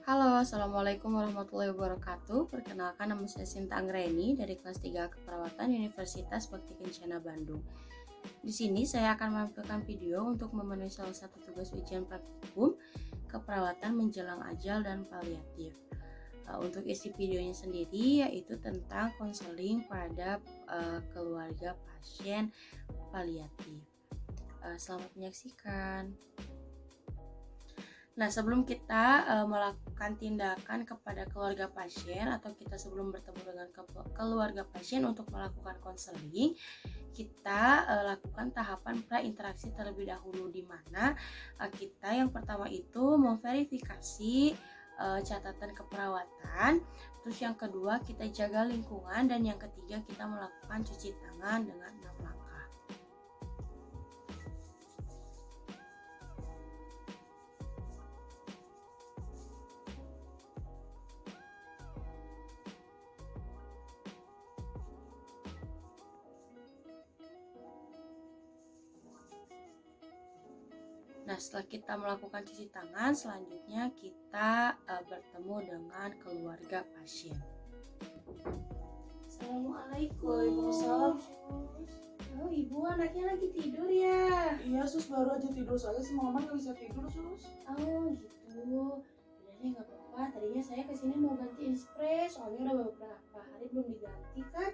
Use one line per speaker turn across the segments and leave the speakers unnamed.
Halo, Assalamualaikum warahmatullahi wabarakatuh. Perkenalkan, nama saya Sinta Anggreni dari kelas 3 Keperawatan Universitas Bakti Kencana Bandung. Di sini saya akan menampilkan video untuk memenuhi salah satu tugas ujian praktikum keperawatan menjelang ajal dan paliatif. Untuk isi videonya sendiri yaitu tentang konseling pada keluarga pasien paliatif. Selamat menyaksikan. Nah, sebelum kita melakukan tindakan kepada keluarga pasien atau kita sebelum bertemu dengan keluarga pasien untuk melakukan konseling, kita lakukan tahapan pra-interaksi terlebih dahulu, di mana kita yang pertama itu memverifikasi catatan keperawatan, terus yang kedua kita jaga lingkungan, dan yang ketiga kita melakukan cuci tangan dengan 6 langkah. Nah, setelah kita melakukan cuci tangan, selanjutnya kita bertemu dengan keluarga pasien. Assalamualaikum.
Waalaikumsalam.
Oh, ibu anaknya lagi tidur ya?
Iya sus, baru aja tidur, soalnya si mama nggak bisa tidur sus.
Oh gitu. Udah deh, nggak apa-apa. Tadinya saya kesini mau gantiin spray, soalnya udah beberapa hari belum diganti kan.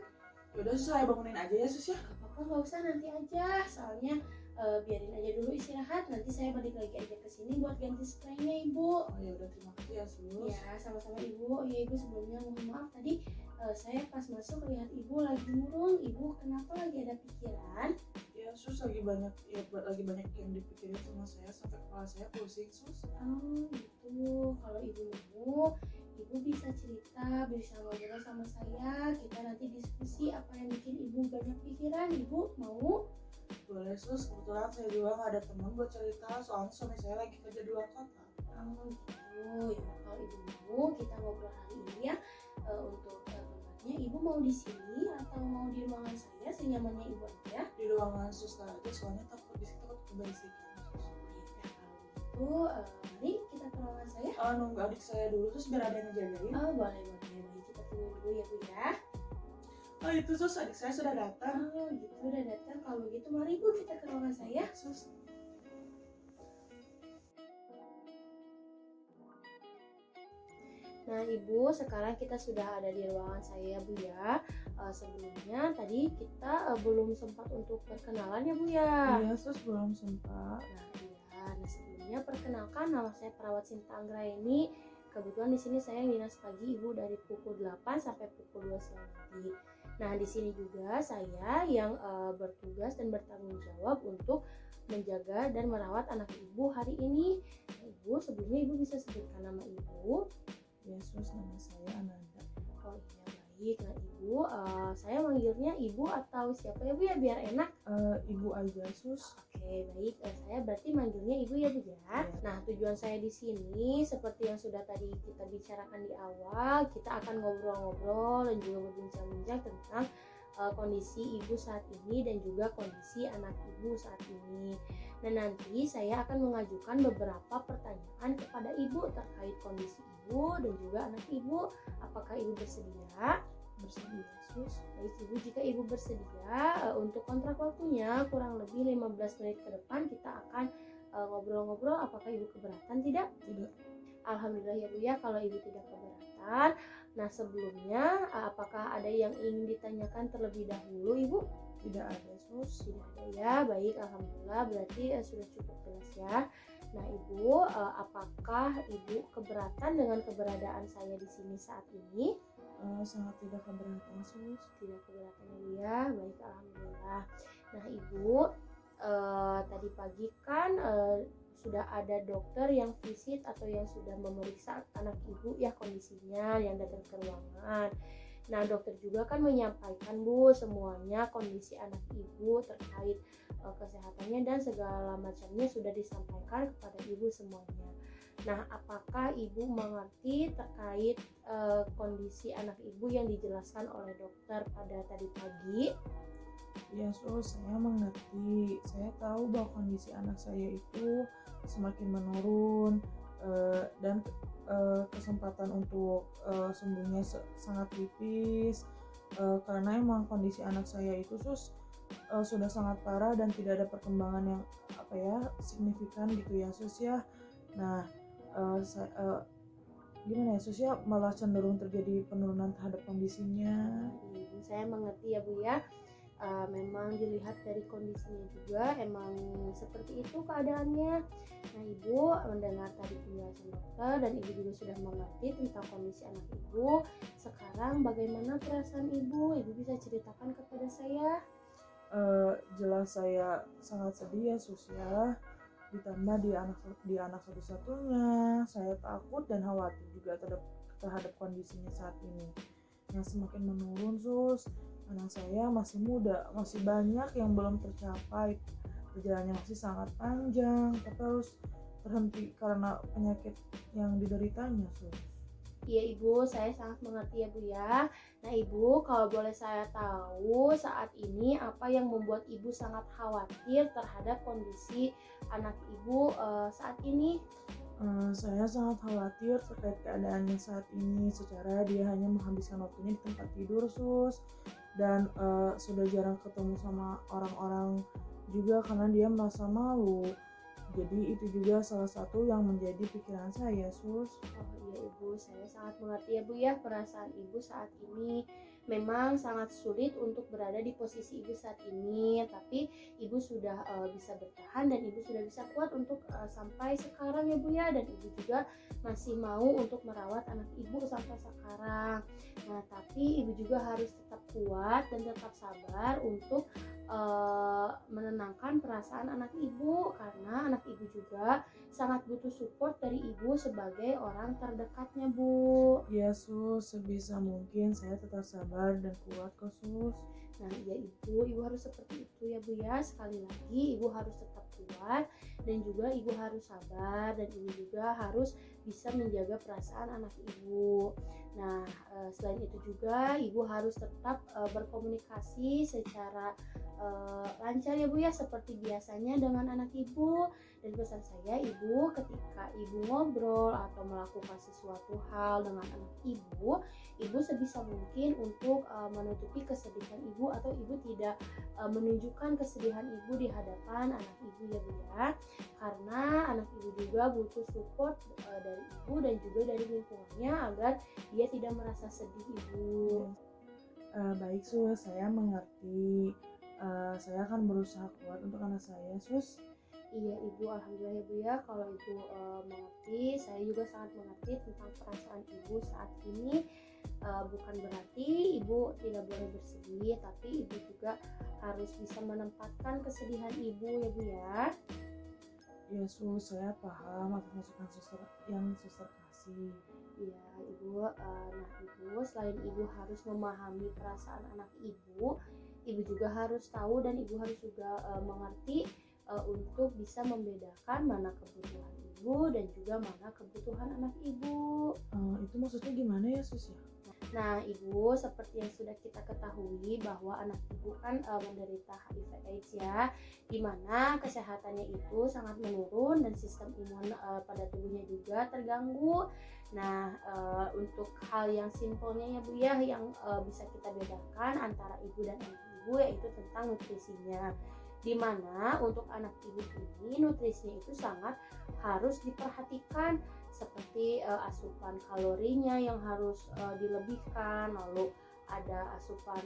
Yaudah sus, saya bangunin aja ya sus ya.
Gak apa-apa, nggak usah, nanti aja. Soalnya biarin aja dulu istirahat. Nanti saya balik lagi aja ke sini buat ganti spraynya, ibu.
Oh ya udah, terima kasih ya sus.
Ya, sama-sama ibu. Oh iya ibu, sebelumnya mohon maaf tadi saya pas masuk lihat ibu lagi murung. Ibu kenapa, lagi ada pikiran?
Ya sus, lagi banyak yang dipikirin sama saya sampai kepala saya pusing sus.
Oh gitu. Kalau ibu mau, ibu bisa cerita, bisa ngobrol sama saya. Kita nanti diskusi apa yang bikin ibu banyak pikiran. Ibu mau?
Boleh sus, kebetulan saya juga nggak ada teman buat cerita, soalnya suami saya lagi kerja di luar kota.
Oh gitu. Ya, kalau ibu mau, kita ngobrol hari ini ya. Untuk tempatnya, ibu mau di sini atau mau di ruangan saya, senyamannya ibu aja.
Di ruangan suster aja, soalnya takut di situ takut keberisikan sus.
Ya, kalau gitu, mari kita ke ruangan saya.
Nunggu adik saya dulu sus biar ada yang ngejagain.
Oh boleh, baik, kita tunggu dulu ya bu ya.
Oh itu sus, adik saya sudah datang.
Oh gitu, udah datang. Kalau gitu mari bu, kita ke ruangan saya.
Sus.
Nah ibu, sekarang kita sudah ada di ruangan saya bu ya. Sebelumnya tadi kita belum sempat untuk perkenalan ya bu ya.
Iya sus, belum sempat.
Nah iya, sebelumnya perkenalkan, nama saya perawat Sinta Anggreni. Kebetulan di sini saya dinas pagi ibu dari pukul 8 sampai pukul 2 siang nanti. Nah di sini juga saya yang bertugas dan bertanggung jawab untuk menjaga dan merawat anak ibu hari ini. Nah, ibu, sebelumnya ibu bisa sebutkan nama ibu?
Ya sus, nama saya Ananda.
Oh iya baik. Nah ibu, saya manggilnya ibu atau siapa ya bu ya, biar enak?
Ibu aja sus.
Oke baik, saya berarti manggilnya ibu ya bu ya.
Ya.
Nah tujuan saya di sini seperti yang sudah tadi kita bicarakan di awal, kita akan ngobrol-ngobrol dan juga berbincang-bincang tentang kondisi ibu saat ini dan juga kondisi anak ibu saat ini. Nah nanti saya akan mengajukan beberapa pertanyaan kepada ibu terkait kondisi ibu dan juga anak ibu. Apakah ibu bersedia?
Bersedia sus.
Baik ibu, jika ibu bersedia, untuk kontrak waktunya kurang lebih 15 menit ke depan kita akan ngobrol-ngobrol. Apakah ibu keberatan? Tidak?
Tidak.
Alhamdulillah ya bu ya, kalau ibu tidak keberatan. Nah sebelumnya, apakah ada yang ingin ditanyakan terlebih dahulu ibu?
Tidak ada sus.
Tidak ada ya, baik, alhamdulillah, berarti sudah cukup jelas ya. Nah ibu, apakah ibu keberatan dengan keberadaan saya di sini saat ini?
Sangat tidak keberatan sus.
Tidak keberatan ya bu ya, baik, alhamdulillah. Nah ibu, tadi pagi kan sudah ada dokter yang visit atau yang sudah memeriksa anak ibu ya kondisinya, yang datang ke ruangan. Nah dokter juga kan menyampaikan bu semuanya kondisi anak ibu terkait kesehatannya dan segala macamnya sudah disampaikan kepada ibu semuanya. Nah apakah ibu mengerti terkait kondisi anak ibu yang dijelaskan oleh dokter pada tadi pagi?
Ya sus, saya mengerti. Saya tahu bahwa kondisi anak saya itu semakin menurun. dan kesempatan untuk sembuhnya sangat tipis, karena emang kondisi anak saya itu sudah sangat parah dan tidak ada perkembangan yang signifikan gitu ya sus ya. Nah, gimana ya sus ya, malah cenderung terjadi penurunan terhadap kondisinya.
Saya mengerti ya Bu ya. Memang dilihat dari kondisinya juga emang seperti itu keadaannya. Nah, Ibu mendengar tadi penjelasan dokter dan Ibu juga sudah mengerti tentang kondisi anak Ibu. Sekarang bagaimana perasaan Ibu? Ibu bisa ceritakan kepada saya?
Jelas saya sangat sedih ya sus ya, ditambah di anak satu-satunya. Saya takut dan khawatir juga terhadap kondisinya saat ini yang semakin menurun sus. Anak saya masih muda, masih banyak yang belum tercapai, perjalanannya masih sangat panjang, tapi harus terhenti karena penyakit yang dideritanya sus.
Iya Ibu, saya sangat mengerti ya Bu ya. Nah Ibu, kalau boleh saya tahu saat ini apa yang membuat Ibu sangat khawatir terhadap kondisi anak Ibu saat ini?
Saya sangat khawatir terkait keadaannya saat ini, secara dia hanya menghabiskan waktunya di tempat tidur sus, dan sudah jarang ketemu sama orang-orang juga karena dia merasa malu. Jadi itu juga salah satu yang menjadi pikiran saya sus.
Oh iya Ibu, saya sangat mengerti ya Bu ya perasaan Ibu saat ini. Memang sangat sulit untuk berada di posisi Ibu saat ini, tapi Ibu sudah bisa bertahan dan Ibu sudah bisa kuat untuk sampai sekarang ya Bu ya, dan Ibu juga masih mau untuk merawat anak Ibu sampai sekarang. Nah, tapi Ibu juga harus tetap kuat dan tetap sabar untuk menenangkan perasaan anak Ibu, karena anak Ibu juga sangat butuh support dari Ibu sebagai orang terdekatnya Bu.
Ya sus, sebisa mungkin saya tetap sabar dan kuat kok sus.
Nah ya Ibu harus seperti itu ya Bu ya. Sekali lagi Ibu harus tetap kuat dan juga Ibu harus sabar, dan Ibu juga harus bisa menjaga perasaan anak Ibu. Nah selain itu juga Ibu harus tetap berkomunikasi secara lancar ya Bu ya, seperti biasanya dengan anak Ibu. Dan pesan saya Ibu, ketika Ibu ngobrol atau melakukan sesuatu hal dengan anak Ibu sebisa mungkin untuk menutupi kesedihan Ibu, atau Ibu tidak menunjukkan kesedihan Ibu di hadapan anak Ibu ya Bu ya. Karena anak Ibu juga butuh support dari Ibu dan juga dari lingkungannya agar dia tidak merasa sedih Ibu.
Baik sus, saya mengerti. Saya akan berusaha kuat untuk anak saya sus.
Iya Ibu, alhamdulillah ya Bu ya, kalau Ibu mengerti, saya juga sangat mengerti tentang perasaan Ibu saat ini. Bukan berarti Ibu tidak boleh bersedih, tapi Ibu juga harus bisa menempatkan kesedihan Ibu ya Bu ya.
Ya sus, saya paham atas masukan yang suster kasih.
Iya Ibu, nah Ibu, selain Ibu harus memahami perasaan anak Ibu juga harus tahu dan Ibu harus juga mengerti untuk bisa membedakan mana kebutuhan Ibu dan juga mana kebutuhan anak Ibu.
Itu maksudnya gimana ya sus ya?
Nah Ibu, seperti yang sudah kita ketahui bahwa anak Ibu kan menderita HIV/AIDS ya, dimana kesehatannya itu sangat menurun dan sistem imun pada tubuhnya juga terganggu. Nah untuk hal yang simpelnya ya Bu ya, yang bisa kita bedakan antara Ibu dan anak Ibu yaitu tentang nutrisinya. Dimana untuk anak Ibu ini nutrisinya itu sangat harus diperhatikan, seperti asupan kalorinya yang harus dilebihkan, lalu ada asupan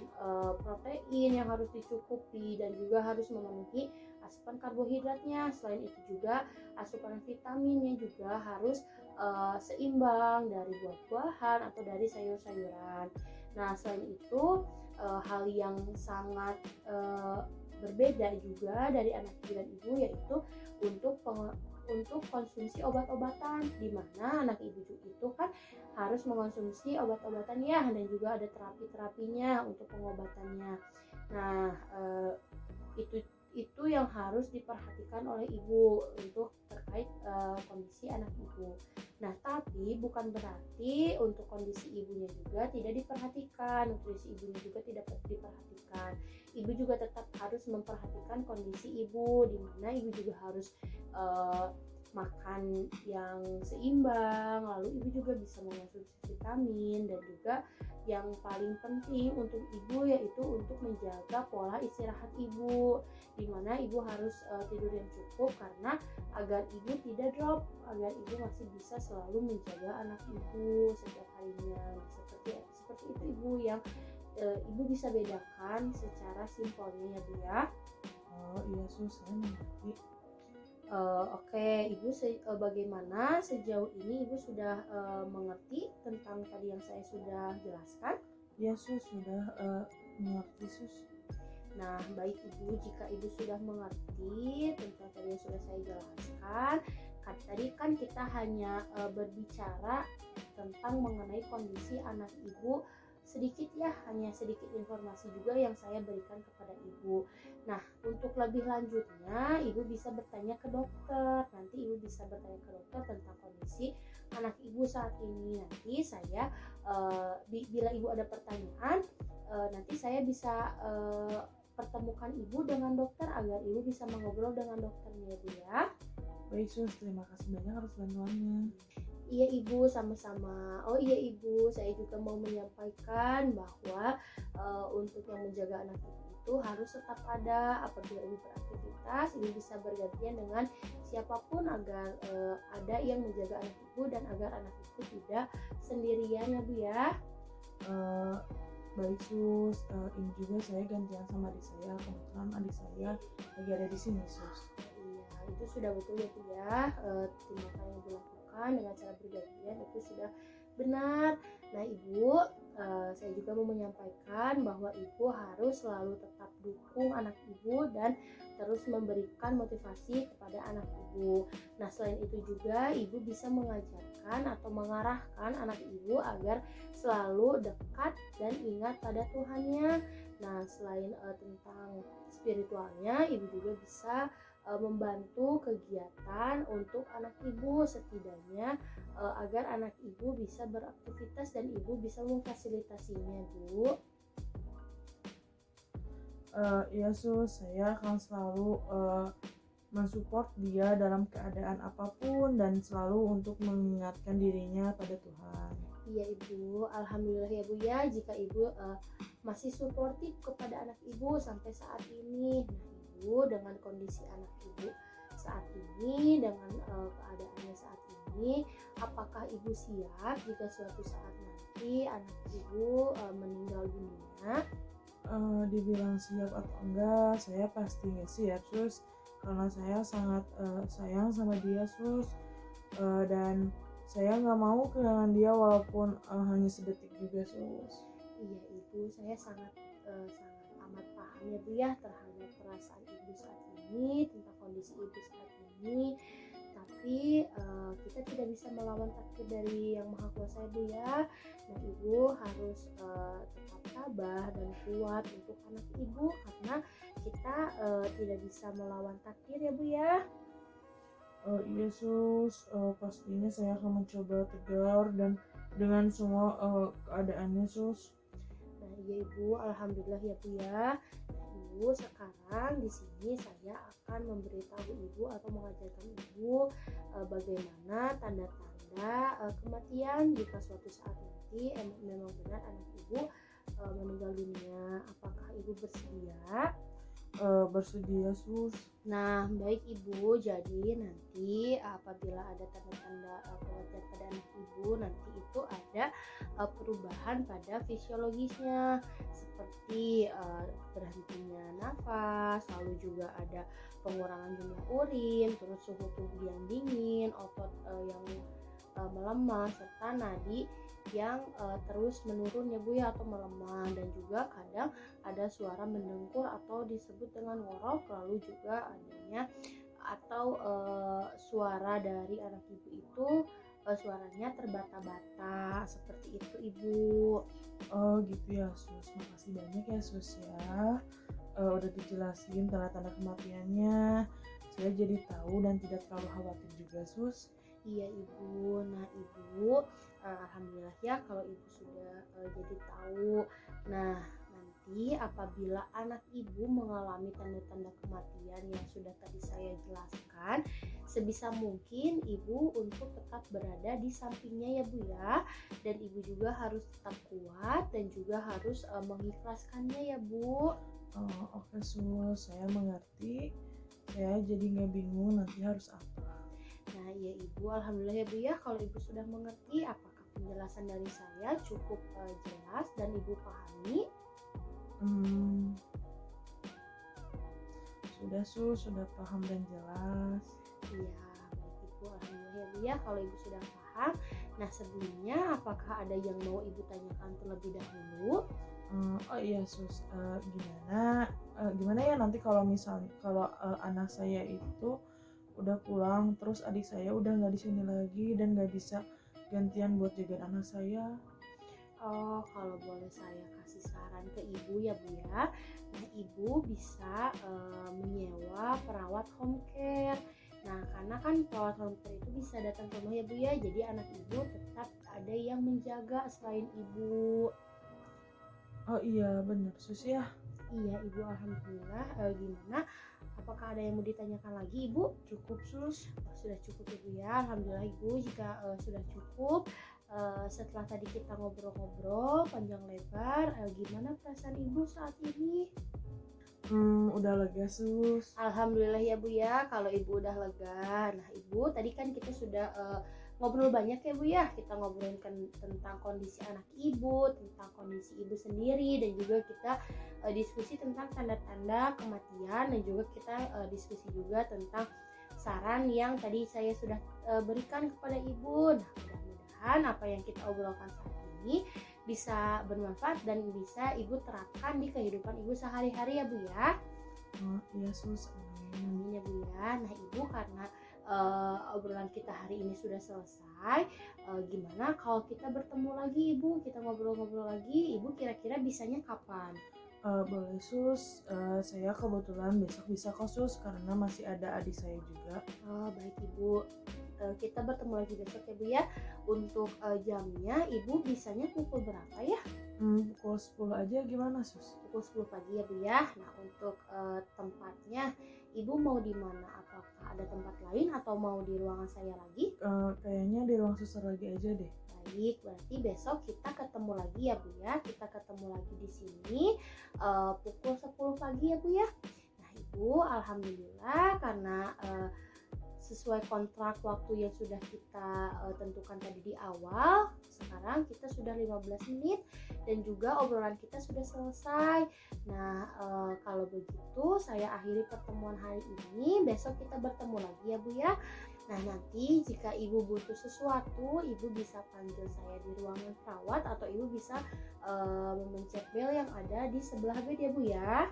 protein yang harus dicukupi dan juga harus memenuhi asupan karbohidratnya. Selain itu juga asupan vitaminnya juga harus seimbang dari buah-buahan atau dari sayur-sayuran. Nah selain itu hal yang sangat berbeda juga dari anak ibu dan ibu yaitu untuk konsumsi obat-obatan, di mana anak ibu itu kan harus mengonsumsi obat-obatan ya, dan juga ada terapi-terapinya untuk pengobatannya. Nah itu yang harus diperhatikan oleh ibu untuk terkait kondisi anak ibu. Nah tapi bukan berarti untuk kondisi ibunya juga tidak diperhatikan, nutrisi ibunya juga tidak diperhatikan. Ibu juga tetap harus memperhatikan kondisi ibu, di mana ibu juga harus makan yang seimbang, lalu ibu juga bisa mengonsumsi vitamin, dan juga yang paling penting untuk ibu yaitu untuk menjaga pola istirahat ibu, dimana ibu harus tidur yang cukup karena agar ibu tidak drop, agar ibu masih bisa selalu menjaga anak ibu setiap harinya. Seperti itu ibu, yang ibu bisa bedakan secara simpelnya ya Bu ya.
Oh iya sus, saya mengerti.
Oke, Ibu bagaimana sejauh ini Ibu sudah mengerti tentang tadi yang saya sudah jelaskan?
Iya sus, sudah mengerti sus.
Nah, baik Ibu, jika Ibu sudah mengerti tentang tadi yang sudah saya jelaskan, tadi kan kita hanya berbicara tentang mengenai kondisi anak Ibu sedikit ya, hanya sedikit informasi juga yang saya berikan kepada Ibu. Nah, untuk lebih lanjutnya Ibu bisa bertanya ke dokter. Nanti Ibu bisa bertanya ke dokter tentang kondisi anak Ibu saat ini. Nanti saya bila Ibu ada pertanyaan, nanti saya bisa pertemukan Ibu dengan dokter agar Ibu bisa mengobrol dengan dokternya Bu ya.
Baik sus, terima kasih banyak atas bantuannya.
Iya Ibu, sama-sama. Oh iya Ibu, saya juga mau menyampaikan bahwa untuk yang menjaga anak Ibu itu harus tetap ada. Apabila Ibu beraktivitas, Ibu bisa bergantian dengan siapapun agar ada yang menjaga anak Ibu dan agar anak Ibu tidak sendirian ya Bu ya.
Baik sus, ini juga saya gantian sama adik saya. Kebetulan adik saya lagi ada di sini sus.
Iya, itu sudah betul ya Bu ya. Tindakan yang dilakukan dengan cara bergantian itu sudah benar. Nah Ibu, saya juga mau menyampaikan bahwa Ibu harus selalu tetap dukung anak Ibu dan terus memberikan motivasi kepada anak Ibu. Nah selain itu juga Ibu bisa mengajarkan atau mengarahkan anak Ibu agar selalu dekat dan ingat pada Tuhannya. Nah selain tentang spiritualnya, Ibu juga bisa membantu kegiatan untuk anak Ibu, setidaknya agar anak Ibu bisa beraktivitas dan Ibu bisa memfasilitasinya Bu.
Iya sus, saya akan selalu mensupport dia dalam keadaan apapun dan selalu untuk mengingatkan dirinya pada Tuhan.
Iya Ibu, alhamdulillah ya Bu ya, jika Ibu masih suportif kepada anak Ibu sampai saat ini. Nah Ibu, dengan kondisi anak Ibu saat ini, dengan keadaannya saat ini, apakah Ibu siap jika suatu saat nanti anak Ibu meninggal dunia?
Dibilang siap atau enggak, saya pasti nggak siap sus, karena saya sangat sayang sama dia sus, dan saya nggak mau kehilangan dia walaupun hanya sedetik juga sus.
Iya Ibu, saya sangat amat paham ya Bu ya terhadap perasaan Ibu saat ini, tentang kondisi Ibu saat ini. Tapi kita tidak bisa melawan takdir dari Yang Maha Kuasa ya Bu ya. Nah Ibu harus tetap sabar dan kuat untuk anak Ibu, karena kita tidak bisa melawan takdir ya Bu ya.
Iya sus, pastinya saya akan mencoba tegar dan dengan semua keadaannya sus.
Nah iya Ibu, alhamdulillah ya Bu ya. Nah Ibu, sekarang di sini saya akan memberitahu Ibu atau mengajarkan Ibu bagaimana tanda-tanda kematian jika suatu saat nanti memang benar anak Ibu meninggal dunia. Apakah Ibu bersedia?
Bersedia sus.
Nah, baik Ibu, jadi nanti apabila ada tanda-tanda kematian pada anak Ibu, nanti itu ada perubahan pada fisiologisnya, seperti berhentinya nafas, lalu juga ada pengurangan jumlah urin, terus suhu tubuh yang dingin, otot yang melemah, serta nadi yang terus menurun ya Bu ya, atau melemah, dan juga kadang ada suara mendengkur atau disebut dengan ngorok, lalu juga adanya atau suara dari anak Ibu itu suaranya terbata-bata, seperti itu Ibu.
Oh gitu ya sus, makasih banyak ya sus ya, udah dijelasin tanda-tanda kematiannya, saya jadi tahu dan tidak terlalu khawatir juga sus.
Iya Ibu, nah Ibu alhamdulillah ya kalau Ibu sudah jadi tahu. Nah Nanti apabila anak ibu mengalami tanda-tanda kematian yang sudah tadi saya jelaskan, sebisa mungkin ibu untuk tetap berada di sampingnya ya Bu ya. Dan ibu juga harus tetap kuat dan juga harus mengikhlaskannya ya Bu.
Oh, oke sus, saya mengerti. Saya jadi nggak bingung nanti harus apa.
Nah ya ibu, alhamdulillah ya Bu ya, kalau ibu sudah mengerti, apakah penjelasan dari saya cukup jelas dan ibu pahami?
Hmm, sudah sus, sudah paham dan jelas.
Iya, baik ibu, alhamdulillah ya Bu ya, kalau ibu sudah paham. Nah sebelumnya, apakah ada yang mau ibu tanyakan terlebih dahulu?
Oh iya sus, gimana ya nanti kalau misalnya anak saya itu udah pulang terus adik saya udah nggak di sini lagi dan nggak bisa gantian buat jaga anak saya.
Oh, kalau boleh saya kasih saran ke ibu ya Bu ya. Nah, ibu bisa menyewa perawat home care. Nah, karena kan perawat home care itu bisa datang ke rumah ya Bu ya. Jadi anak ibu tetap ada yang menjaga selain ibu.
Oh iya bener sus ya.
Iya, ibu alhamdulillah. Gimana? Apakah ada yang mau ditanyakan lagi, Ibu?
Cukup sus.
Oh, sudah cukup Ibu ya. Alhamdulillah Ibu, jika sudah cukup. Setelah tadi kita ngobrol-ngobrol panjang lebar, gimana perasaan Ibu saat ini?
Udah lega sus.
Alhamdulillah ya Bu ya, kalau Ibu udah lega. Nah Ibu, tadi kan kita sudah ngobrol banyak ya Bu ya. Kita ngobrolin tentang kondisi anak Ibu, tentang kondisi Ibu sendiri, dan juga kita diskusi tentang tanda-tanda kematian, dan juga kita diskusi juga tentang saran yang tadi saya sudah berikan kepada Ibu. Nah mudah-mudahan apa yang kita obrolkan saat ini bisa bermanfaat dan bisa Ibu terapkan di kehidupan Ibu sehari-hari ya Bu ya.
Oh iya sus, amin.
Amin ya Bu ya. Nah Ibu, karena obrolan kita hari ini sudah selesai, gimana kalau kita bertemu lagi Ibu, kita ngobrol-ngobrol lagi. Ibu kira-kira bisanya kapan?
Boleh sus, saya kebetulan besok bisa kok sus karena masih ada adik saya juga.
Oh baik Ibu, kita bertemu lagi besok ya Bu ya. Untuk jamnya Ibu bisanya pukul berapa ya?
Pukul 10 aja gimana sus?
Pukul 10 pagi ya Bu ya. Nah untuk tempatnya Ibu mau di mana? Apakah ada tempat lain atau mau di ruangan saya lagi?
Kayaknya di ruang suster lagi aja deh.
Baik, berarti besok kita ketemu lagi ya Bu ya. Kita ketemu lagi di sini pukul 10 pagi ya Bu ya. Nah Ibu, alhamdulillah karena sesuai kontrak waktu yang sudah kita tentukan tadi di awal, sekarang kita sudah 15 menit dan juga obrolan kita sudah selesai. Nah kalau begitu saya akhiri pertemuan hari ini. Besok kita bertemu lagi ya Bu ya. Nah nanti jika Ibu butuh sesuatu, Ibu bisa panggil saya di ruangan perawat atau Ibu bisa memencet bel yang ada di sebelah bed ya Bu ya.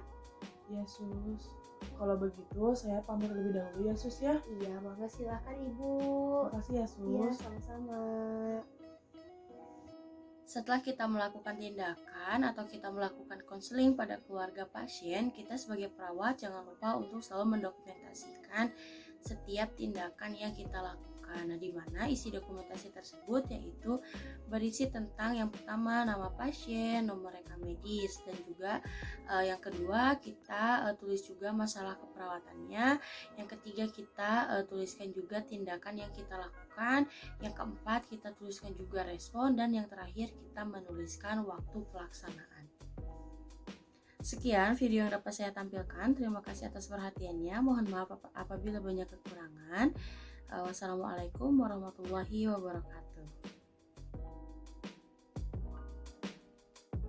Ya sus, kalau begitu saya pamit lebih dahulu ya sus ya.
Iya, mangga silahkan Ibu.
Makasih ya
Iya,
sus.
sama-sama. Setelah kita melakukan tindakan atau kita melakukan konseling pada keluarga pasien, kita sebagai perawat jangan lupa untuk selalu mendokumentasikan setiap tindakan yang kita lakukan. Nah, di mana isi dokumentasi tersebut yaitu berisi tentang yang pertama nama pasien, nomor rekam medis, dan juga yang kedua kita tulis juga masalah keperawatannya. Yang ketiga kita tuliskan juga tindakan yang kita lakukan. Yang keempat kita tuliskan juga respon, dan yang terakhir kita menuliskan waktu pelaksanaan. Sekian video yang dapat saya tampilkan. Terima kasih atas perhatiannya. Mohon maaf apabila banyak kekurangan. Wassalamualaikum warahmatullahi wabarakatuh.